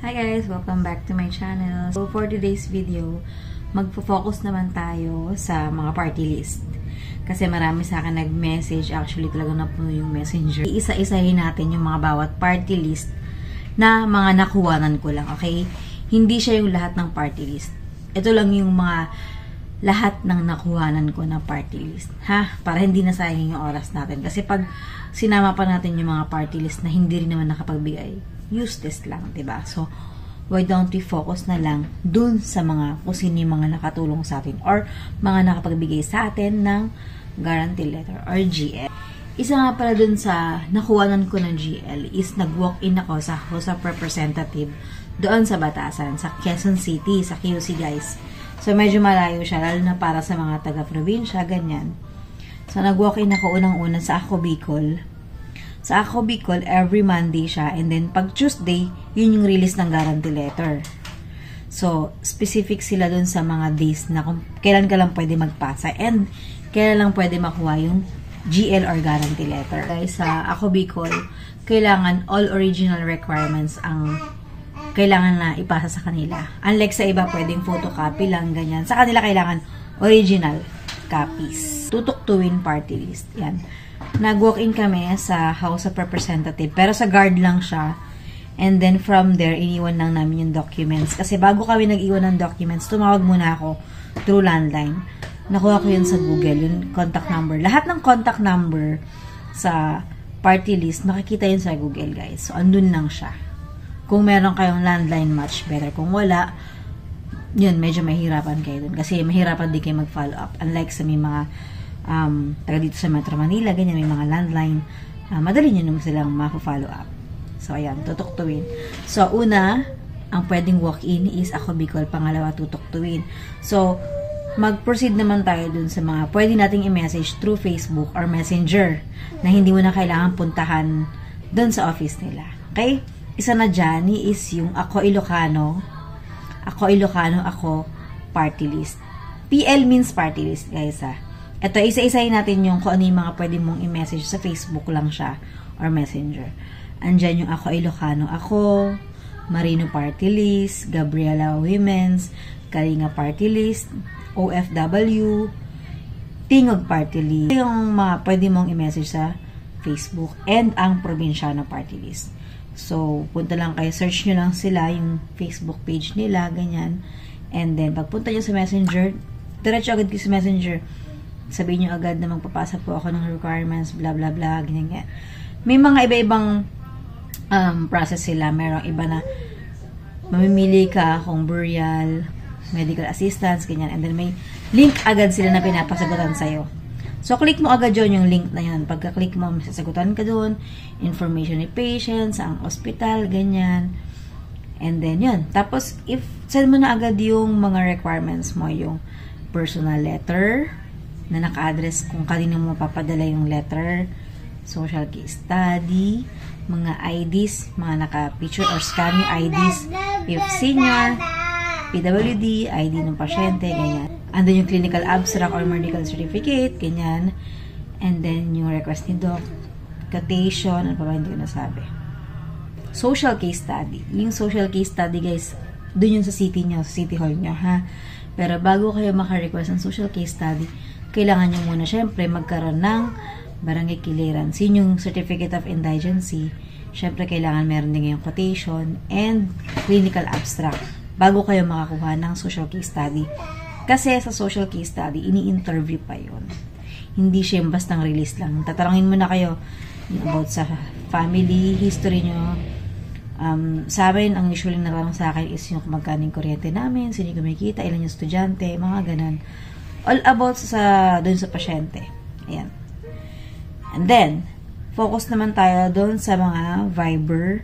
Hi guys! Welcome back to my channel. So for today's video, magpo-focus naman tayo sa mga party list. Kasi marami sa akin nag-message, actually talaga napuno yung messenger. Isa-isahin natin yung mga bawat party list na mga nakuhanan ko lang, okay? Hindi siya yung lahat ng party list. Ito lang yung mga lahat ng nakuhanan ko na party list. Ha? Para hindi na sayang yung oras natin. Kasi pag sinama pa natin yung mga party list na hindi rin naman nakapagbigay, useless lang, diba? So, why don't we focus na lang dun sa mga kung sino yung mga nakatulong sa atin or mga nakapagbigay sa atin ng guarantee letter or GL. Isa nga pala dun sa nakuhanan ko ng GL is nag-walk-in ako sa House of Representative doon sa Batasan, sa Quezon City, sa QC guys. So, medyo malayo siya, lalo na para sa mga taga-probinsya, ganyan. So, nag-walk-in ako unang-una sa Ako Bicol. Sa Ako Bicol, every Monday siya. And then, pag Tuesday, yun yung release ng guarantee letter. So, specific sila dun sa mga days na kung kailan ka lang pwede magpasa and kailan lang pwede makuha yung GL or guarantee letter. Guys, sa Ako Bicol, kailangan all original requirements ang kailangan na ipasa sa kanila. Unlike sa iba, pwedeng photocopy lang, ganyan. Sa kanila, kailangan original copies. Tutuktuin party list. Yan. Nag-walk-in kami sa House of Representative, pero sa guard lang siya. And then from there, iniwan lang namin yung documents. Kasi bago kami nag-iwan ng documents, tumawag muna ako through landline. Nakuha ko yun sa Google, yung contact number. Lahat ng contact number sa party list, makikita yun sa Google, guys. So, andun lang siya. Kung meron kayong landline, much better. Kung wala, yun, medyo mahirapan kayo dun. Kasi mahirapan din kayo mag-follow up. Unlike sa may mga taga dito sa Metro Manila, ganyan, may mga landline, madali nyo naman silang ma-follow up. So, ayan, tutuktuin. So, una, ang pwedeng walk-in is Ako Bicol, pangalawa, tutuktuin. So, mag-proceed naman tayo dun sa mga pwede nating i-message through Facebook or Messenger na hindi mo na kailangan puntahan dun sa office nila. Okay? Isa na dyan is yung Ako Ilocano. Ako Ilocano, ako party list. PL means party list, guys, ha. Ito, isa-isahin natin yung kung ano yung mga pwede mong i-message sa Facebook lang siya or Messenger. Andyan yung Ako Ilocano, ako, Marino Party List, Gabriela Women's, Kalinga Party List, OFW, Tingog Party List. Ito yung mga pwede mong i-message sa Facebook and ang Probinsyano Party List. So, punta lang kayo, search nyo lang sila, yung Facebook page nila, ganyan. And then, pagpunta nyo sa Messenger, diretso agad kayo sa Messenger, sabihin nyo agad na magpapasa po ako ng requirements, blah, blah, blah, ganyan, ganyan. May mga iba-ibang process sila. Merong iba na mamimili ka kung burial, medical assistance, ganyan. And then, may link agad sila na pinapasagutan sa'yo. So, click mo agad yun, yung link na yun. Pagka-click mo, masasagutan ka doon, information ni patients, ang hospital, ganyan. And then, yun. Tapos, if send mo na agad yung mga requirements mo, yung personal letter, na naka-address kung kanino mo papadala yung letter, social case study, mga IDs, mga naka-picture or scan yung IDs, if senior, PWD, ID ng pasyente, ganyan. Andun yung clinical abstract or medical certificate, ganyan. And then, yung request ni doc, quotation, ano pa ba hindi ko nasabi. Social case study. Yung social case study, guys, dun yung sa city nyo, sa city hall nyo, ha? Pero bago kayo maka-request ng social case study, kailangan nyo muna, syempre, magkaroon ng barangay clearance. Yun yung certificate of indigency. Syempre, kailangan meron din yung quotation and clinical abstract bago kayo makakuha ng social case study. Kasi sa social case study, ini-interview pa yun. Hindi siya yung bastang release lang. Tatarangin mo na kayo about sa family, history nyo. Sa amin, ang usually natanong sa akin is yung magkano yung kuryente namin, sino yung kumikita, ilan yung estudyante, mga ganun. All about dun sa pasyente. Ayan. And then, focus naman tayo dun sa mga Viber.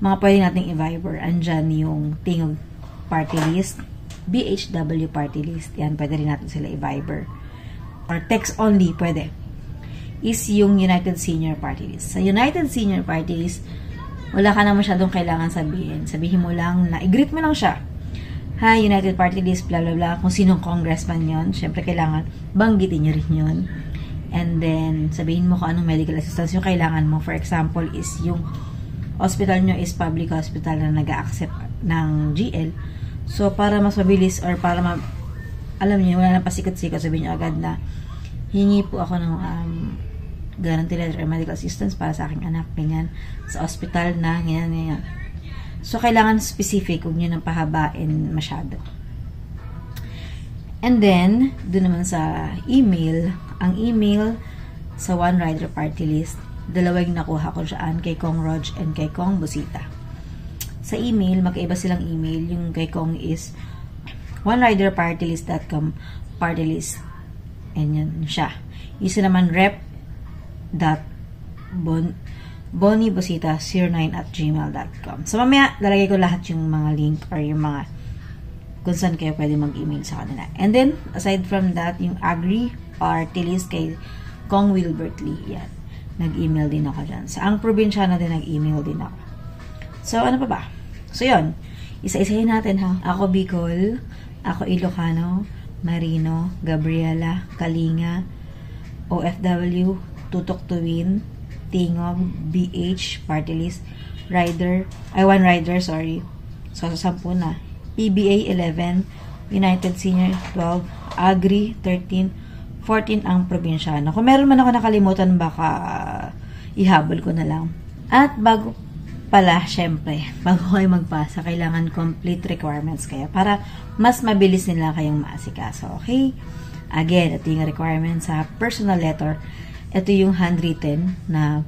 Mga pwede nating i-Viber. Andyan yung Tingog Party List, BHW Party List. Yan, pwede rin natin sila i-Viber. Or text only, pwede. Is yung United Senior Party List. Sa United Senior Party List, wala ka na masyadong kailangan sabihin. Sabihin mo lang na, i-greet mo lang siya. Hi, United Party List, blah, blah, blah. Kung sinong congressman yon, syempre kailangan banggitin nyo rin yun. And then, sabihin mo kung anong medical assistance yung kailangan mo. For example, is yung hospital nyo is public hospital na nag-accept ng GL. So, para mas mabilis or para alam niyo, wala na pasikot-sikot, sabihin nyo agad na hingi po ako ng guarantee letter or medical assistance para sa aking anak, ganyan, sa hospital na, ganyan. So, kailangan specific, huwag nyo nang pahabain masyado. And then, doon naman sa email, ang email sa One Rider Party List, dalawang nakuha ko dyan, kay Kong Rog and kay Kong Busita. Sa email, magkaiba silang email. Yung kay Kong is oneriderpartylist.com partylist. And yan siya. Isa naman rep.bonibusita09@gmail.com. So, mamaya, lalagay ko lahat yung mga link or yung mga kung saan kayo pwede mag-email sa kanila. And then, aside from that, yung Agri Partylist kay Kong Wilbert Lee. Yan. Nag-email din ako dyan. Sa ang probinsya na din, nag-email din ako. So, ano pa ba? So, yun. Isa-isahin natin, ha? Ako Bicol, ako Ilocano, Marino, Gabriela, Kalinga, OFW, Tutok Tuwin, Tingog, BH, Party List, One Rider, sorry. So, sa 10 na. PBA 11, United Senior 12, Agri 13, 14 ang probinsyano. Kung meron man ako nakalimutan, baka ihabol ko na lang. At bago pala, syempre, bago kayo magpasa, kailangan complete requirements kayo para mas mabilis nila kayong maasikaso. Okay? Again, ito yung requirements sa personal letter. Ito yung handwritten na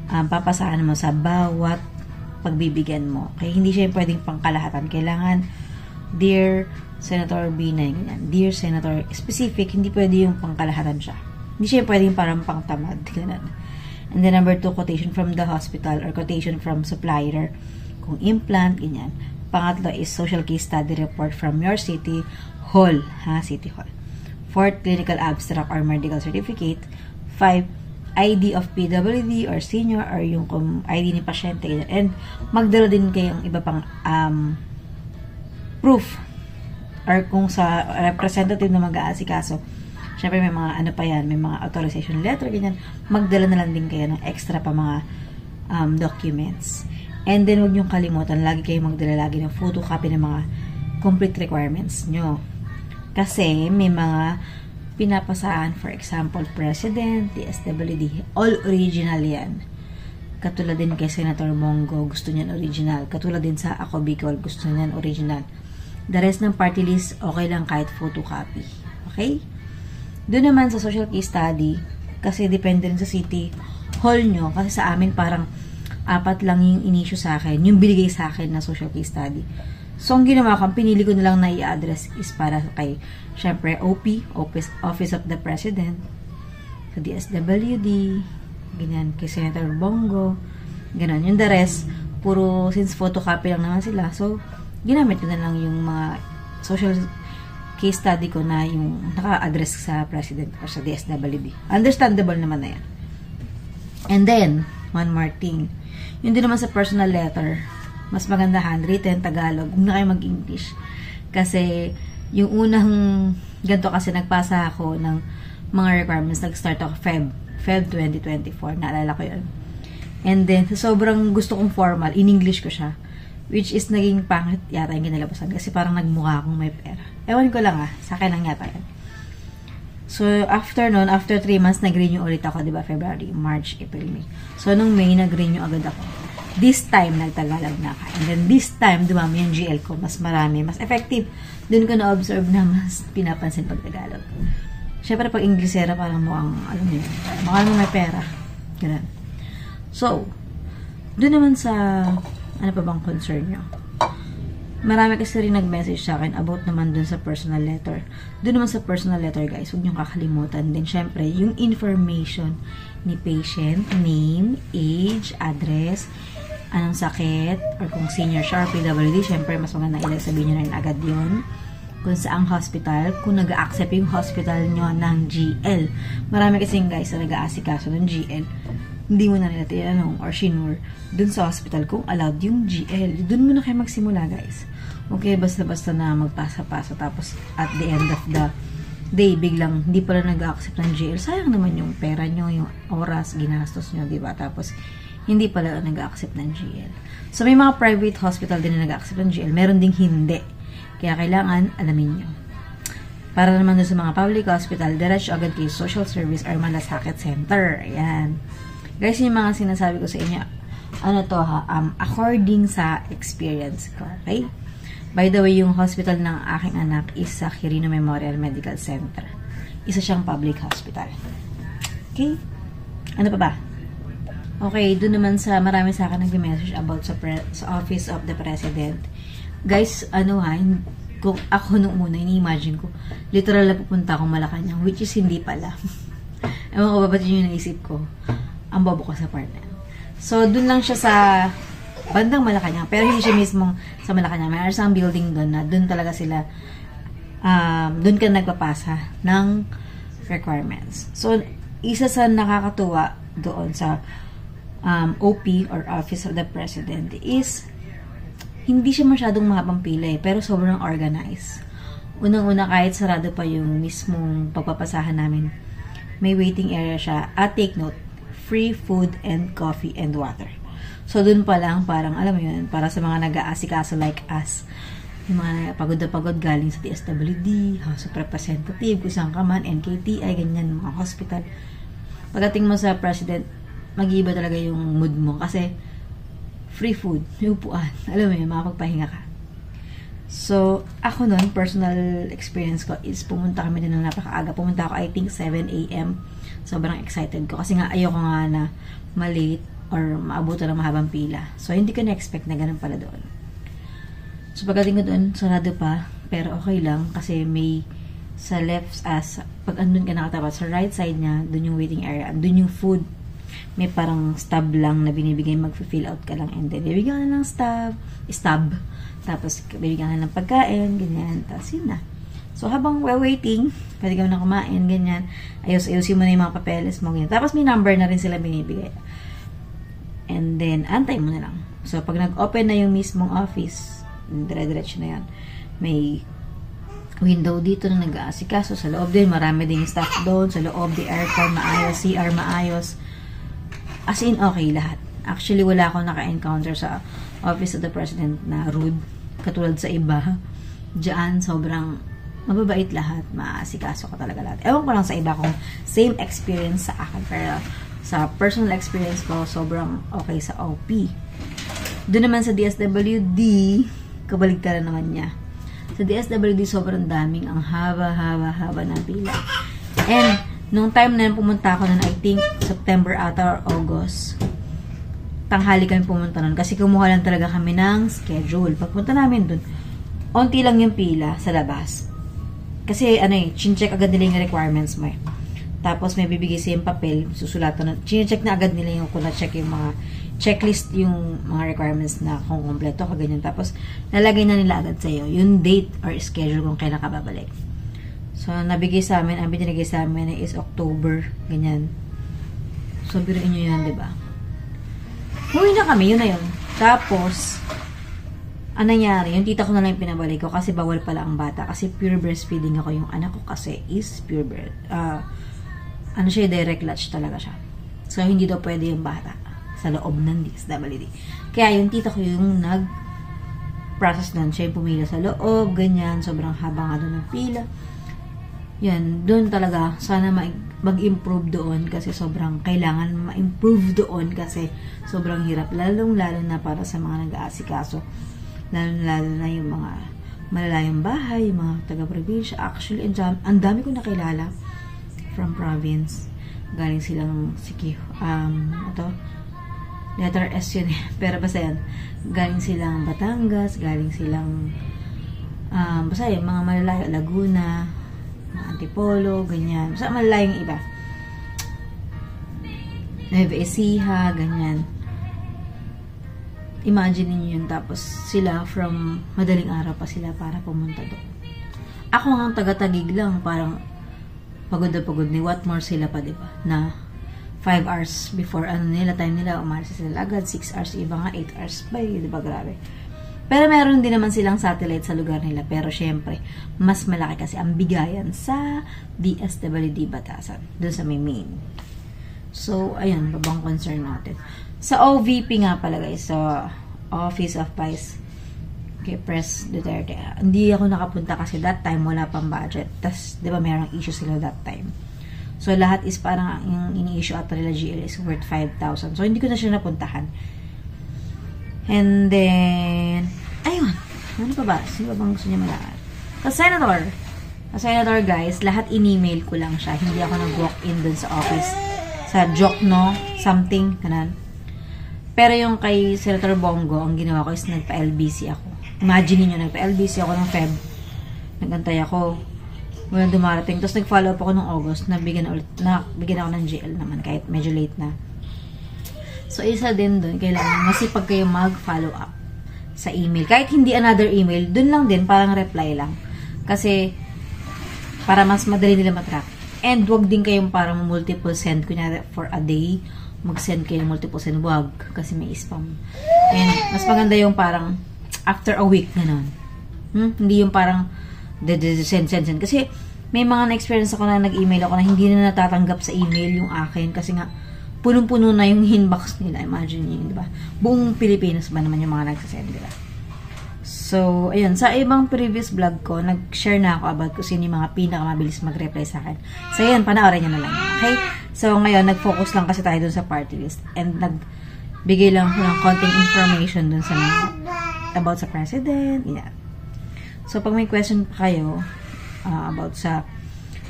papasahan mo sa bawat pagbibigyan mo. Okay? Hindi siya pwedeng pangkalahatan. Kailangan, Dear Senator Binay, ganyan. Dear Senator, specific, hindi pwede yung pangkalahatan siya. Hindi siya pwedeng parang pangtamad, ganyan. And then number 2, quotation from the hospital or quotation from supplier, kung implant, ganyan. Pangatlo is social case study report from your city hall, city hall. 4th, clinical abstract or medical certificate. 5, ID of PWD or senior or yung ID ni pasyente, ganyan. And magdala din kayong iba pang proof or kung sa representative na mag-aasikaso, syempre may mga ano pa yan, may mga authorization letter, ganyan, magdala na lang din kayo ng extra pa mga documents. And then, huwag niyong kalimutan, lagi kayo magdala lagi ng photocopy ng mga complete requirements nyo. Kasi, may mga pinapasaan, for example, President, DSWD, all original yan. Katulad din kay Senator Bongo, gusto niyan original. Katulad din sa Ako Bicol, gusto niyan original. The rest ng party list, okay lang kahit photocopy. Okay? Doon naman sa social case study, kasi depende rin sa city hall nyo, kasi sa amin parang 4 lang yung inisyu sa akin, yung binigay sa akin na social case study. So, ang ginawa ko, pinili ko na lang na i-address is para kay, syempre, OP, Office of the President, sa DSWD, ganyan, kay Senator Bongo, ganun. Yung the rest, puro, since photocopy lang naman sila, so, ginamit ko na lang yung mga social case study ko na yung naka-address sa President or sa DSWD. Understandable naman na yan. And then, one more thing. Yun din naman sa personal letter, mas maganda handwritten, Tagalog, huwag na kayo mag-English. Kasi, yung unang, ganito kasi nagpasa ako ng mga requirements, nag-start ako Feb 2024, naalala ko yun. And then, sobrang gusto kong formal, in English ko siya. Which is naging pangit yata yung kinalabasan kasi parang nagmukha akong may pera. Ewan ko lang sa akin lang yata yan. So, after 3 months, nag-renew ulit ako, diba? February, March, April, May. So, nung May, nag-renew agad ako. This time, nagtagalog na ako. And then, this time, dumami yung GL ko. Mas marami, mas effective. Doon ko na-observe na mas pinapansin pag Tagalog. Siyempre, pag Inglesera, parang mukhang, alam mo yun, mukhang may pera. Ganun. So, doon naman sa ano pa bang concern nyo? Marami kasi rin nag-message sa akin about naman dun sa personal letter. Dun naman sa personal letter, guys, huwag nyo kakalimutan din, syempre, yung information ni patient, name, age, address, anong sakit, or kung senior siya or PWD, syempre, mas maganda ilang sabihin nyo na rin agad yun. Kung saang hospital, kung nag-accept yung hospital nyo ng GL. Marami kasi guys na nag-aasikaso ng GL. Hindi mo na nila tinanong or shinur dun sa hospital kung allowed yung GL. Dun mo na kayo magsimula, guys. Okay, basta-basta na magpasa-pasa tapos at the end of the day, biglang hindi pala nag-accept ng GL. Sayang naman yung pera nyo, yung oras, ginastos nyo, diba? Tapos, hindi pala nag-accept ng GL. So, may mga private hospital din na nag-accept ng GL. Meron ding hindi. Kaya kailangan alamin nyo. Para naman sa mga public hospital, diretso agad kayo social service or malasakit center. Ayan. Guys, yung mga sinasabi ko sa inyo, ano to ha, according sa experience ko, okay? By the way, yung hospital ng aking anak is sa Quirino Memorial Medical Center. Isa siyang public hospital. Okay? Ano pa ba? Okay, doon naman sa marami sa akin nag-message about sa Office of the President. Guys, ano ha, kung ako nung una, ini-imagine ko, literal na pupunta akong Malacanang, which is hindi pala. Ewan ko ba ba't yun yung naisip ko? Ang bobo ko sa part na. So, dun lang siya sa bandang Malacanang. Pero hindi siya mismong sa Malacanang. May isang building dun na dun talaga sila, dun ka nagpapasa ng requirements. So, isa sa nakakatuwa doon sa OP or Office of the President is hindi siya masyadong mahabang pila pero sobrang organized. Unang-una kahit sarado pa yung mismong pagpapasahan namin, may waiting area siya. At take note, free food and coffee and water. So, dun pa lang, parang, alam mo yun, para sa mga nag-aasikaso like us, yung mga pagod na pagod galing sa DSWD, House of Representative, kung saan ka man, NKTI, ganyan, mga hospital. Pagdating mo sa President, mag-iiba talaga yung mood mo kasi free food, yung upuan, alam mo yun, makapagpahinga ka. So, ako nun, personal experience ko is pumunta kami din ng napakaaga. Pumunta ako, I think, 7 a.m. Sobrang excited ko. Kasi nga, ayoko nga na malate or maabutan ng mahabang pila. So, hindi ko na-expect na ganun pala doon. So, pagdating ko doon, sarado pa. Pero okay lang. Kasi may sa left, pag andun ka nakatapat, sa right side niya, doon yung waiting area. Doon yung food. May parang stub lang na binibigay. Mag-fill out ka lang. And then, bibigyan ka na ng stub. Tapos, bibigyan ka ng pagkain. Ganyan. Tapos, yun na. So, habang waiting, pwede ka na kumain, ganyan. Ayos-ayusin mo na yung mga papeles mo, ganyan. Tapos, may number na rin sila binibigay. And then, antay mo na lang. So, pag nag-open na yung mismong office, dire-diretso na yan. May window dito na nag-aasikaso. Sa loob din, marami din staff doon. Sa loob, the aircon, maayos, CR, maayos. As in, okay lahat. Actually, wala akong naka-encounter sa Office of the President na rude. Katulad sa iba. Diyan, sobrang mababait lahat, maasikaso ko talaga lahat. Ewan ko lang sa iba kung same experience sa akin, pero sa personal experience ko, sobrang okay sa OP. Doon naman sa DSWD, kabaligtaran naman niya. Sa DSWD, sobrang daming, ang haba ng pila. And, nung time na pumunta ako nun, I think, September ata or August, tanghali kami pumunta nun, kasi kumuha lang talaga kami ng schedule. Pagpunta namin dun, onti lang yung pila sa labas. Kasi, chin-check agad nila yung requirements mo eh. Tapos, may bibigay siya yung papel, susulatan na, chin-check na agad nila yung kung na-check yung mga checklist, yung mga requirements na kung kompleto ka, ganyan. Tapos, nalagay na nila agad sa'yo yung date or schedule kung kailan ka babalik. So, nabigay sa amin, ang binigay sa amin is October, ganyan. So, biruin nyo yun, diba? Huwi na kami, yun na yun. Tapos, ang nangyari, yung tita ko na lang yung pinabalik ko kasi bawal pala ang bata. Kasi pure breastfeeding ako. Yung anak ko kasi is pure breast. Siya, direct latch talaga siya. So, hindi daw pwede yung bata sa loob ng DSWD. Kaya yung tita ko yung nag-process doon. Siya yung pumila sa loob, ganyan. Sobrang haba nga doon ng pila. Yan, doon talaga. Sana mag-improve doon kasi sobrang kailangan ma-improve doon kasi sobrang hirap. Lalong-lalo na para sa mga nag-aasikaso. Lalo na yung mga malalayang bahay, yung mga taga-probinsya. Actually, ang dami ko nakilala from province. Galing silang, letter S yun eh. Pero basta yan. Galing silang Batangas, galing silang, basta yung mga malalayo, Laguna, mga Antipolo, ganyan. Basta malalayang iba. Nueva Ecija, ganyan. Imagine niyo yun. Tapos sila from madaling araw pa sila para pumunta doon. Ako nga taga-Tagig lang, parang pagod na pagod ni what more sila pa, diba? Na 5 hours before time nila, umalis sila agad, 6 hours, iba nga 8 hours pa, diba? Grabe. Pero meron din naman silang satellite sa lugar nila, pero syempre, mas malaki kasi ang bigayan sa DSWD Batasan, doon sa may main. So, ayan, babang concern natin. Sa OVP nga pala guys, sa Office of Vice Pres Duterte. Hindi ako nakapunta kasi that time wala pang budget. Tas, di ba, mayroong issue sila that time. So, lahat is parang yung ini-issue at nila GL is worth 5,000. So, hindi ko na siya napuntahan. And then, ayun. Ano pa ba? Sino ba bang gusto niya malaman? Sa Senator guys, lahat in-email ko lang siya. Hindi ako nag-walk-in dun sa office. Sa Jokno, something, kanan. Pero yung kay Senator Bongo, ang ginawa ko is nagpa-LBC ako. Imagine niyo, nagpa-LBC ako ng Feb. Nagantay ako. Walang dumarating. Tapos nag-follow up ako ng August. Nabigyan ako ng GL naman kahit medyo late na. So, isa din dun. Kailangan masipag kayo mag-follow up sa email. Kahit hindi another email, dun lang din, parang reply lang. Kasi, para mas madali nila matrack. And, wag din kayong parang multiple send. Kunyari, for a day, mag-send kayo multiple send. Wag. Kasi may spam. And, mas maganda yung parang after a week, gano'n. Hindi yung parang send. Kasi may mga na-experience ako na nag-email ako na hindi na natatanggap sa email yung akin. Kasi nga, punong-puno na yung inbox nila. Imagine nyo, di ba? Buong Pilipinas ba naman yung mga nagsasend, di ba? So, ayun. Sa ibang previous vlog ko, nag-share na ako about kung sino yung mga pinakamabilis mag-reply sa akin. So, ayun. Panoorin nyo na lang. Okay? So, ngayon, nag-focus lang kasi tayo dun sa party list. And nagbigay lang ko ng konting information dun sa about sa president, yeah. So, pag may question pa kayo about sa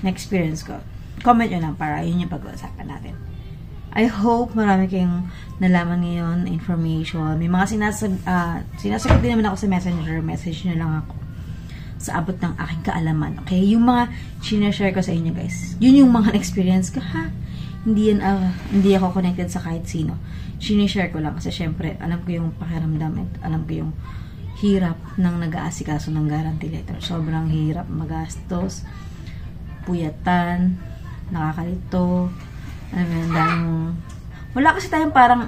na-experience ko, comment nyo lang para yun yung pag-uusapan natin. I hope marami kayong nalaman ngayon, information. May mga sinasagot din naman ako sa messenger, message nyo lang ako sa abot ng aking kaalaman. Okay? Yung mga sinashare ko sa inyo, guys. Yun yung mga na-experience ko, ha? Hindi ako connected sa kahit sino. Sinishare ko lang kasi syempre, alam ko yung pakiramdam at alam ko yung hirap ng nag-aasikaso ng guarantee letter. Sobrang hirap, magastos, puyatan, nakakalito, wala kasi tayong parang,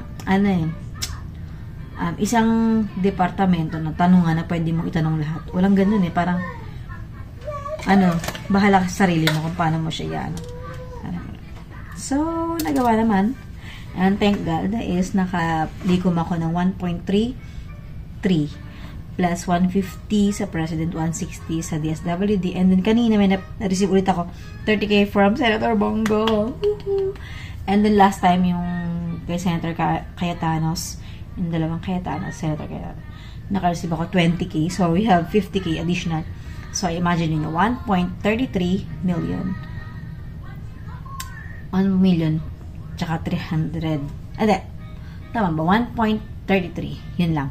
isang departamento na tanungan na pwede mong itanong lahat. Walang ganun eh, parang, bahala ka sa sarili mo kung paano mo siya yan. So, nagawa naman. And thank God is nakalikom ako ng 1.33 plus 150 sa President, 160 sa DSWD. And then kanina may na-receive ulit ako 30K from Senator Bongo. And then last time yung kay Senator Cayetanos, yung dalawang Cayetanos, Senator Cayetanos, naka-receive ako 20K. So we have 50K additional. So imagine nyo, 1.33 million. 1 million tsaka 300. Tama ba? 1.33. Yun lang.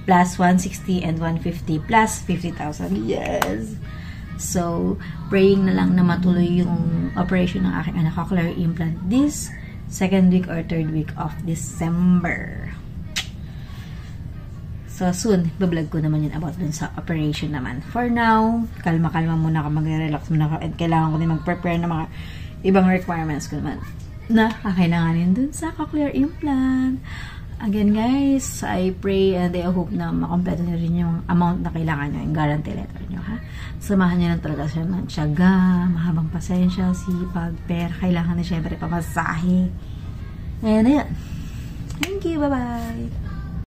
Plus 160 and 150 plus 50,000. Yes! So, praying na lang na matuloy yung operation ng aking anak cochlear implant this second week or third week of December. So, soon, bablog ko naman yun about dun sa operation naman. For now, kalma-kalma muna ka, mag-relax muna ka, at kailangan ko din mag-prepare ng mga ibang requirements ko naman na kakailanganin dun sa cochlear implant. Again guys, I pray and I hope na makompleto nyo rin yung amount na kailangan nyo, yung guarantee letter nyo, ha? Samahan nyo lang talaga siya ng tiyaga, mahabang pasensya, sipag, pero kailangan na syempre pamasahe. And ayan. Thank you, bye-bye!